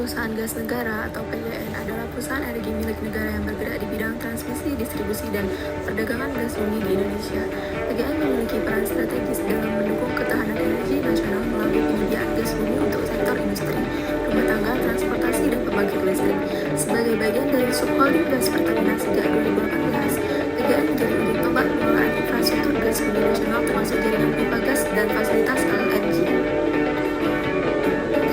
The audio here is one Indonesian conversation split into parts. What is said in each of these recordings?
Perusahaan Gas Negara atau PGN adalah perusahaan energi milik negara yang bergerak di bidang transmisi, distribusi, dan perdagangan gas bumi di Indonesia. PGN memiliki peran strategis dalam mendukung ketahanan energi nasional melalui penyediaan gas bumi untuk sektor industri, rumah tangga, transportasi, dan pembangkit listrik. Sebagai bagian dari subholding gas Pertamina sejak 2018, PGN menjadi ujung tombak pengelolaan infrastruktur gas bumi nasional termasuk jaringan pipa gas dan fasilitas LNG.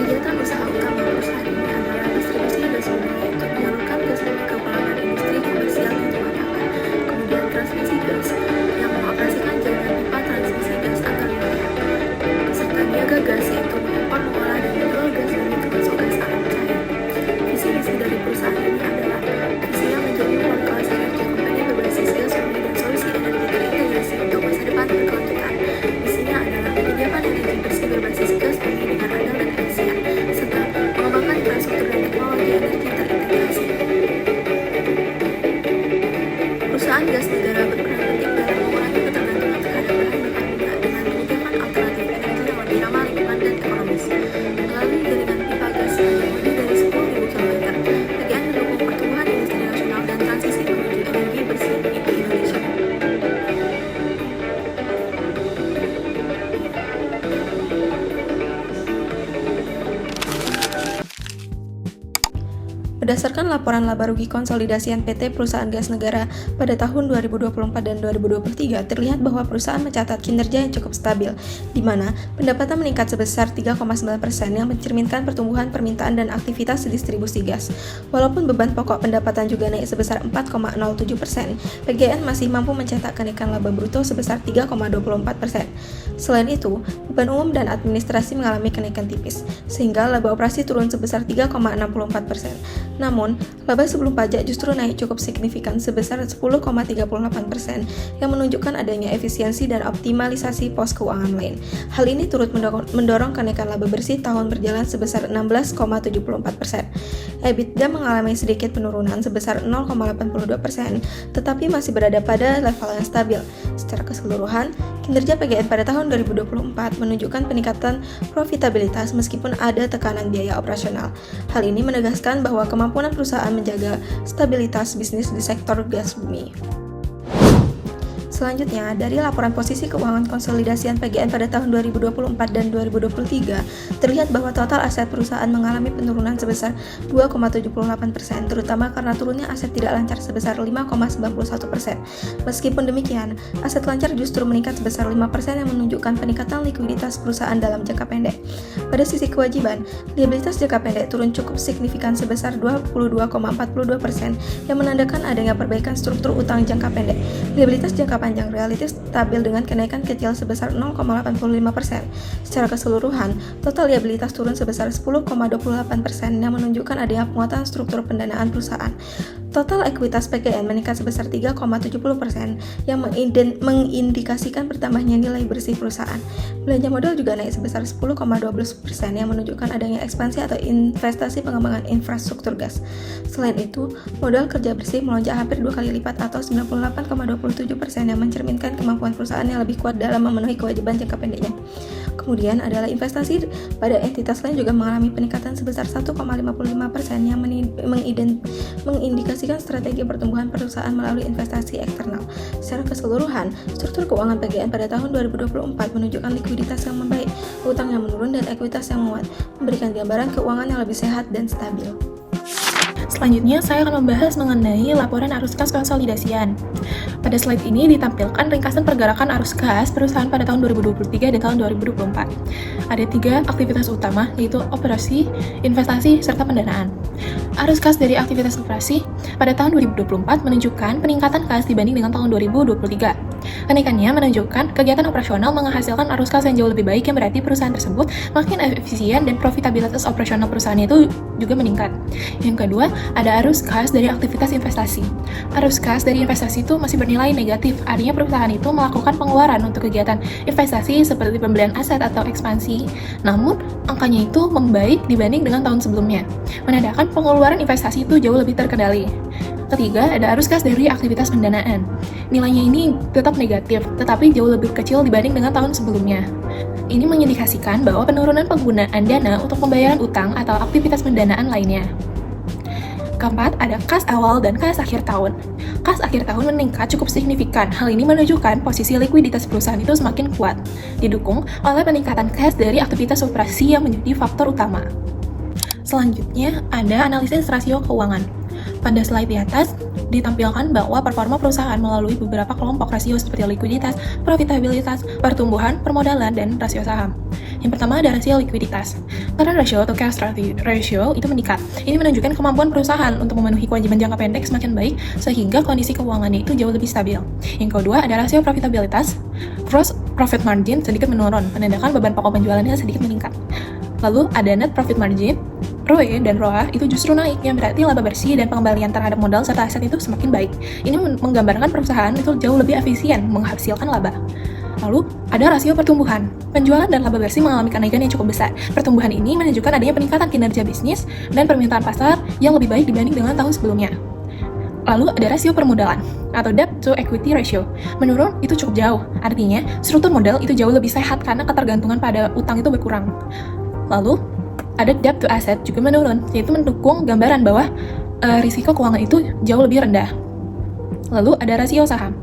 Kegiatan usaha utama perusahaan ini adalah distribusi gas bumi untuk menyalurkan gas bumi ke pelanggan industri komersial dan rumah tangga. Kemudian transmisi gas yang mengoperasikan jaringan pipa transmisi gas antar wilayah, serta niaga gas yaitu mengimpor, mengolah, dan menjual gas bumi termasuk gas alam cair. Visi-misi dari perusahaan ini adalah visinya menjadi world class energy company berbasis gas bumi dan solusi energi terintegrasi untuk masa depan berkelanjutan. Misinya adalah penyediaan energi bersih berbasis gas bumi dengan andal dan efisien, serta mengembangkan infrastruktur dan teknologi energi terintegrasi. Perusahaan gas negara berperan penting dalam mengurangi ketergantungan terhadap bahan bakar minyak dengan menyediakan alternatif energi yang lebih ramah lingkungan dan ekonomis. Melalui jaringan pipa gas yang lebih dari 10.000 km, PGN mendukung pertumbuhan industri nasional dan transisi menuju energi bersih di Indonesia. Berdasarkan laporan laba rugi konsolidasian PT Perusahaan Gas Negara pada tahun 2024 dan 2023, terlihat bahwa perusahaan mencatat kinerja yang cukup stabil, di mana pendapatan meningkat sebesar 3,9% yang mencerminkan pertumbuhan permintaan dan aktivitas distribusi gas. Walaupun beban pokok pendapatan juga naik sebesar 4,07%, PGN masih mampu mencetak kenaikan laba bruto sebesar 3,24%. Selain itu, beban umum dan administrasi mengalami kenaikan tipis, sehingga laba operasi turun sebesar 3,64%. Namun, laba sebelum pajak justru naik cukup signifikan sebesar 10,38% yang menunjukkan adanya efisiensi dan optimalisasi pos keuangan lain. Hal ini turut mendorong kenaikan laba bersih tahun berjalan sebesar 16,74%. EBITDA mengalami sedikit penurunan sebesar 0,82%, tetapi masih berada pada level yang stabil. Secara keseluruhan, kinerja PGN pada tahun 2024 menunjukkan peningkatan profitabilitas meskipun ada tekanan biaya operasional. Hal ini menegaskan bahwa kemampuan perusahaan menjaga stabilitas bisnis di sektor gas bumi. Selanjutnya, dari laporan posisi keuangan konsolidasian PGN pada tahun 2024 dan 2023, terlihat bahwa total aset perusahaan mengalami penurunan sebesar 2,78%, terutama karena turunnya aset tidak lancar sebesar 5,91%. Meskipun demikian, aset lancar justru meningkat sebesar 5% yang menunjukkan peningkatan likuiditas perusahaan dalam jangka pendek. Pada sisi kewajiban, liabilitas jangka pendek turun cukup signifikan sebesar 22,42% yang menandakan adanya perbaikan struktur utang jangka pendek. Liabilitas jangka panjang relatif stabil dengan kenaikan kecil sebesar 0,85%. Secara keseluruhan, total liabilitas turun sebesar 10,28% yang menunjukkan adanya penguatan struktur pendanaan perusahaan. Total ekuitas PGN meningkat sebesar 3,70% yang mengindikasikan bertambahnya nilai bersih perusahaan. Belanja modal juga naik sebesar 10,12% yang menunjukkan adanya ekspansi atau investasi pengembangan infrastruktur gas. Selain itu, modal kerja bersih melonjak hampir 2 kali lipat atau 98,27% yang mencerminkan kemampuan perusahaan yang lebih kuat dalam memenuhi kewajiban jangka pendeknya. Kemudian adalah investasi pada entitas lain juga mengalami peningkatan sebesar 1,55% yang mengindikasikan strategi pertumbuhan perusahaan melalui investasi eksternal. Secara keseluruhan, struktur keuangan PGN pada tahun 2024 menunjukkan likuiditas yang membaik, utang yang menurun, dan ekuitas yang menguat, memberikan gambaran keuangan yang lebih sehat dan stabil. Selanjutnya, saya akan membahas mengenai laporan arus kas konsolidasian. Pada slide ini ditampilkan ringkasan pergerakan arus kas perusahaan pada tahun 2023 dan tahun 2024. Ada 3 aktivitas utama, yaitu operasi, investasi, serta pendanaan. Arus kas dari aktivitas operasi pada tahun 2024 menunjukkan peningkatan kas dibanding dengan tahun 2023. Kenaikannya menunjukkan kegiatan operasional menghasilkan arus kas yang jauh lebih baik, yang berarti perusahaan tersebut makin efisien dan profitabilitas operasional perusahaan itu juga meningkat. Yang kedua, ada arus kas dari aktivitas investasi. Arus kas dari investasi itu masih bernilai negatif, artinya perusahaan itu melakukan pengeluaran untuk kegiatan investasi seperti pembelian aset atau ekspansi. Namun, angkanya itu membaik dibanding dengan tahun sebelumnya, menandakan pengeluaran investasi itu jauh lebih terkendali. Ketiga, ada arus kas dari aktivitas pendanaan. Nilainya ini tetap negatif, tetapi jauh lebih kecil dibanding dengan tahun sebelumnya. Ini mengindikasikan bahwa penurunan penggunaan dana untuk pembayaran utang atau aktivitas pendanaan lainnya. Keempat, ada kas awal dan kas akhir tahun. Kas akhir tahun meningkat cukup signifikan. Hal ini menunjukkan posisi likuiditas perusahaan itu semakin kuat, didukung oleh peningkatan kas dari aktivitas operasi yang menjadi faktor utama. Selanjutnya, ada analisis rasio keuangan. Pada slide di atas, ditampilkan bahwa performa perusahaan melalui beberapa kelompok rasio seperti likuiditas, profitabilitas, pertumbuhan, permodalan, dan rasio saham. Yang pertama ada rasio likuiditas. Current ratio atau cash ratio itu meningkat. Ini menunjukkan kemampuan perusahaan untuk memenuhi kewajiban jangka pendek semakin baik, sehingga kondisi keuangannya itu jauh lebih stabil. Yang kedua ada rasio profitabilitas. Gross profit margin sedikit menurun, menandakan beban pokok penjualannya sedikit meningkat. Lalu ada net profit margin. ROE dan ROA itu justru naik, yang berarti laba bersih dan pengembalian terhadap modal serta aset itu semakin baik. Ini menggambarkan perusahaan itu jauh lebih efisien menghasilkan laba. Lalu, ada rasio pertumbuhan. Penjualan dan laba bersih mengalami kenaikan yang cukup besar. Pertumbuhan ini menunjukkan adanya peningkatan kinerja bisnis dan permintaan pasar yang lebih baik dibanding dengan tahun sebelumnya. Lalu, ada rasio permodalan atau debt to equity ratio. Menurun itu cukup jauh. Artinya, struktur modal itu jauh lebih sehat karena ketergantungan pada utang itu berkurang. Lalu, ada debt to asset juga menurun, yaitu mendukung gambaran bahwa risiko keuangan itu jauh lebih rendah. Lalu ada rasio saham.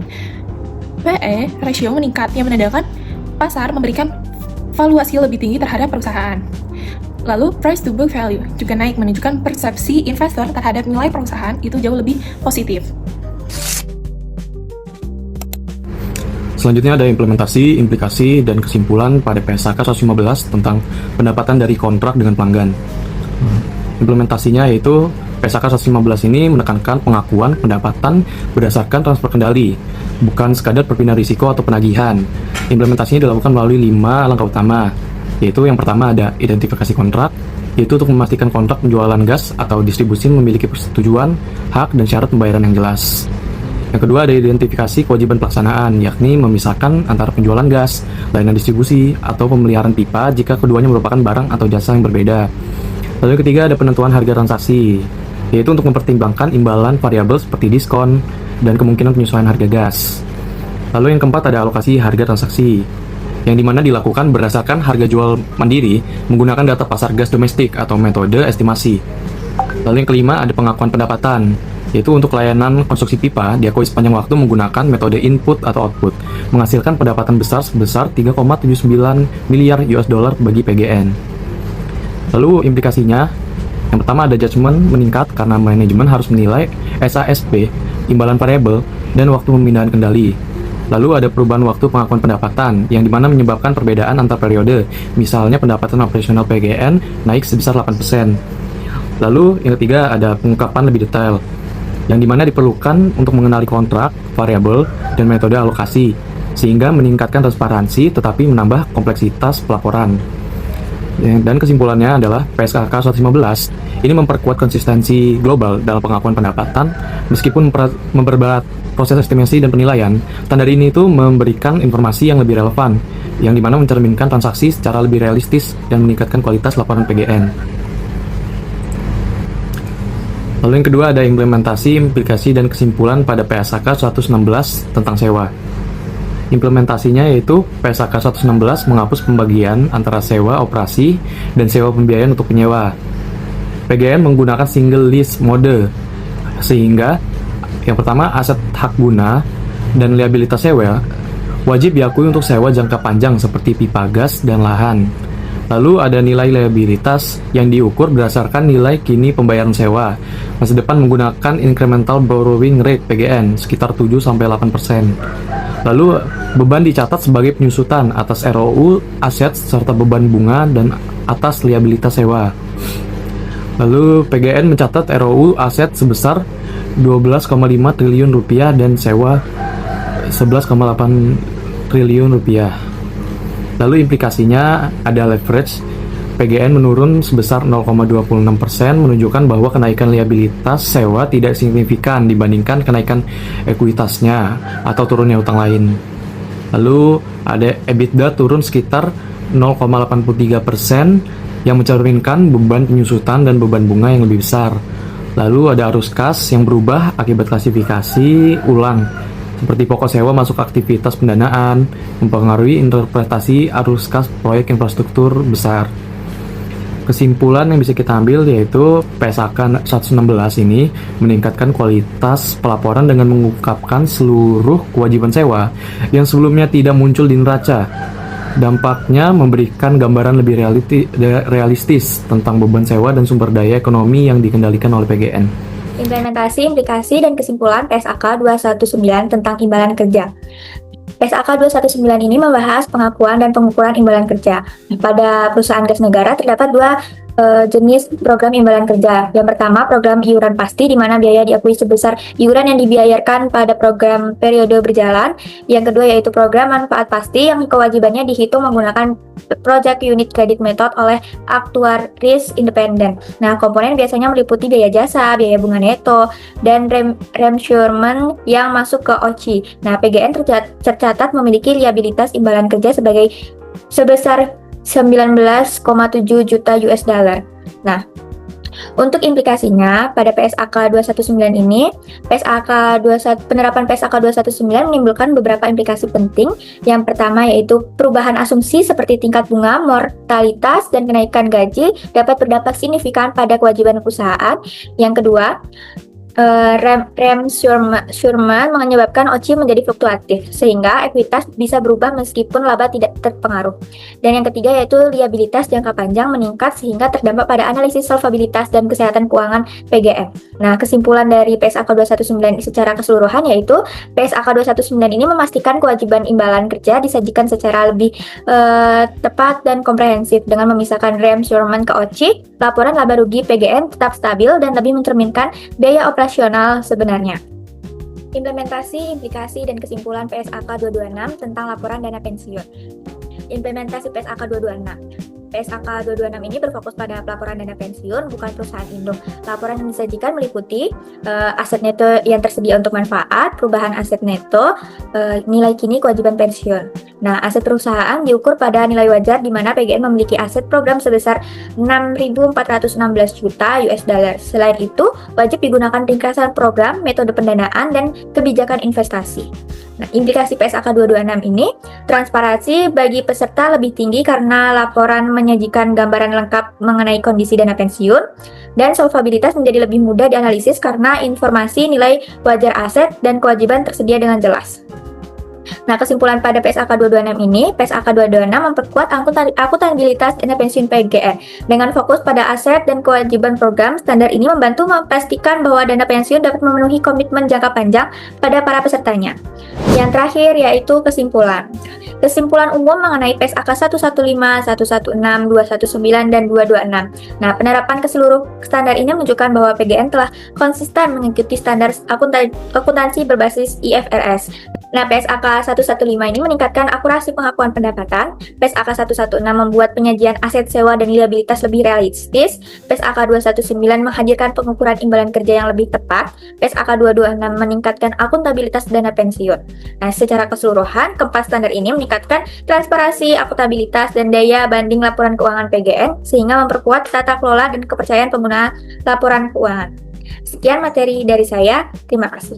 PE ratio meningkat yang menandakan pasar memberikan valuasi lebih tinggi terhadap perusahaan. Lalu price to book value juga naik, menunjukkan persepsi investor terhadap nilai perusahaan itu jauh lebih positif. Selanjutnya ada implementasi, implikasi, dan kesimpulan pada PSAK 115 tentang pendapatan dari kontrak dengan pelanggan. Implementasinya yaitu PSAK 115 ini menekankan pengakuan pendapatan berdasarkan transfer kendali, bukan sekadar perpindahan risiko atau penagihan. Implementasinya dilakukan melalui 5 langkah utama, yaitu yang pertama ada identifikasi kontrak, yaitu untuk memastikan kontrak penjualan gas atau distribusi memiliki persetujuan, hak, dan syarat pembayaran yang jelas. Yang kedua ada identifikasi kewajiban pelaksanaan, yakni memisahkan antara penjualan gas, layanan distribusi, atau pemeliharaan pipa jika keduanya merupakan barang atau jasa yang berbeda. Lalu yang ketiga ada penentuan harga transaksi, yaitu untuk mempertimbangkan imbalan variabel seperti diskon dan kemungkinan penyesuaian harga gas. Lalu yang keempat ada alokasi harga transaksi, yang dimana dilakukan berdasarkan harga jual mandiri menggunakan data pasar gas domestik atau metode estimasi. Lalu yang kelima ada pengakuan pendapatan, yaitu untuk layanan konstruksi pipa diakui sepanjang waktu menggunakan metode input atau output, menghasilkan pendapatan besar sebesar 3,79 miliar US dollar bagi PGN. Lalu implikasinya, yang pertama ada judgement meningkat karena manajemen harus menilai SASP, imbalan variabel, dan waktu pemindahan kendali. Lalu ada perubahan waktu pengakuan pendapatan, yang dimana menyebabkan perbedaan antar periode, misalnya pendapatan operasional PGN naik sebesar 8%. Lalu yang ketiga ada pengungkapan lebih detail, yang dimana diperlukan untuk mengenali kontrak, variabel, dan metode alokasi, sehingga meningkatkan transparansi tetapi menambah kompleksitas pelaporan. Dan kesimpulannya adalah PSAK 115 ini memperkuat konsistensi global dalam pengakuan pendapatan, meskipun memperberat proses estimasi dan penilaian. Standar ini itu memberikan informasi yang lebih relevan, yang dimana mencerminkan transaksi secara lebih realistis dan meningkatkan kualitas laporan PGN. Lalu yang kedua ada implementasi, implikasi, dan kesimpulan pada PSAK 116 tentang sewa. Implementasinya yaitu PSAK 116 menghapus pembagian antara sewa operasi dan sewa pembiayaan untuk penyewa. PGN menggunakan single lease mode, sehingga yang pertama aset hak guna dan liabilitas sewa wajib diakui untuk sewa jangka panjang seperti pipa gas dan lahan. Lalu ada nilai liabilitas yang diukur berdasarkan nilai kini pembayaran sewa. Masa depan menggunakan incremental borrowing rate PGN sekitar 7-8%. Lalu beban dicatat sebagai penyusutan atas ROU aset serta beban bunga dan atas liabilitas sewa. Lalu PGN mencatat ROU aset sebesar 12,5 triliun rupiah dan sewa 11,8 triliun rupiah. Lalu implikasinya ada leverage, PGN menurun sebesar 0,26%, menunjukkan bahwa kenaikan liabilitas sewa tidak signifikan dibandingkan kenaikan ekuitasnya atau turunnya utang lain. Lalu ada EBITDA turun sekitar 0,83% yang mencerminkan beban penyusutan dan beban bunga yang lebih besar. Lalu ada arus kas yang berubah akibat klasifikasi ulang seperti pokok sewa masuk aktivitas pendanaan, mempengaruhi interpretasi arus kas proyek infrastruktur besar. Kesimpulan yang bisa kita ambil yaitu PSAK 116 ini meningkatkan kualitas pelaporan dengan mengungkapkan seluruh kewajiban sewa yang sebelumnya tidak muncul di neraca. Dampaknya memberikan gambaran lebih realistis tentang beban sewa dan sumber daya ekonomi yang dikendalikan oleh PGN. Implementasi, implikasi, dan kesimpulan PSAK 219 tentang imbalan kerja. PSAK 219 ini membahas pengakuan dan pengukuran imbalan kerja. Pada perusahaan gas negara terdapat dua jenis program imbalan kerja. Yang pertama, program iuran pasti, di mana biaya diakui sebesar iuran yang dibiayarkan pada program periode berjalan. Yang kedua yaitu program manfaat pasti, yang kewajibannya dihitung menggunakan Project Unit Credit Method oleh aktuaris independen. Nah, komponen biasanya meliputi biaya jasa, biaya bunga neto, dan remeasurement yang masuk ke OCI. Nah, PGN tercatat memiliki liabilitas imbalan kerja sebesar 19,7 juta US dollar. Nah, untuk implikasinya pada PSAK 219 ini, penerapan PSAK 219 menimbulkan beberapa implikasi penting. Yang pertama yaitu perubahan asumsi seperti tingkat bunga, mortalitas, dan kenaikan gaji dapat berdampak signifikan pada kewajiban perusahaan. Yang kedua, remeasurement menyebabkan OCI menjadi fluktuatif, sehingga ekuitas bisa berubah meskipun laba tidak terpengaruh. Dan yang ketiga yaitu liabilitas jangka panjang meningkat sehingga terdampak pada analisis solvabilitas dan kesehatan keuangan PGN. Nah, kesimpulan dari PSAK 219 secara keseluruhan yaitu PSAK 219 ini memastikan kewajiban imbalan kerja disajikan secara lebih tepat dan komprehensif dengan memisahkan remeasurement ke OCI. Laporan laba rugi PGN tetap stabil dan lebih mencerminkan biaya operasional sebenarnya. Implementasi, implikasi, dan kesimpulan PSAK 226 tentang laporan dana pensiun. Implementasi PSAK 226. PSAK 226 ini berfokus pada pelaporan dana pensiun, bukan perusahaan induk. Laporan yang disajikan meliputi aset neto yang tersedia untuk manfaat, perubahan aset neto, nilai kini kewajiban pensiun. Nah, aset perusahaan diukur pada nilai wajar di mana PGN memiliki aset program sebesar 6.416 juta US dollar. Selain itu, wajib digunakan ringkasan program, metode pendanaan, dan kebijakan investasi. Nah, implikasi PSAK 226 ini, transparansi bagi peserta lebih tinggi karena laporan menyajikan gambaran lengkap mengenai kondisi dana pensiun, dan solvabilitas menjadi lebih mudah dianalisis karena informasi nilai wajar aset dan kewajiban tersedia dengan jelas. Nah, kesimpulan pada PSAK 226 ini, PSAK 226 memperkuat akuntabilitas dana pensiun PGN. Dengan fokus pada aset dan kewajiban program, standar ini membantu memastikan bahwa dana pensiun dapat memenuhi komitmen jangka panjang pada para pesertanya. Yang terakhir yaitu kesimpulan. Kesimpulan umum mengenai PSAK 115, 116, 219, dan 226. Nah, penerapan ke seluruh standar ini menunjukkan bahwa PGN telah konsisten mengikuti standar akuntansi berbasis IFRS. Nah, PSAK 115 ini meningkatkan akurasi pengakuan pendapatan. PSAK 116 membuat penyajian aset sewa dan liabilitas lebih realistis. PSAK 219 menghadirkan pengukuran imbalan kerja yang lebih tepat. PSAK 226 meningkatkan akuntabilitas dana pensiun. Nah, secara keseluruhan, keempat standar ini meningkatkan transparansi, akuntabilitas, dan daya banding laporan keuangan PGN sehingga memperkuat tata kelola dan kepercayaan pengguna laporan keuangan. Sekian materi dari saya. Terima kasih.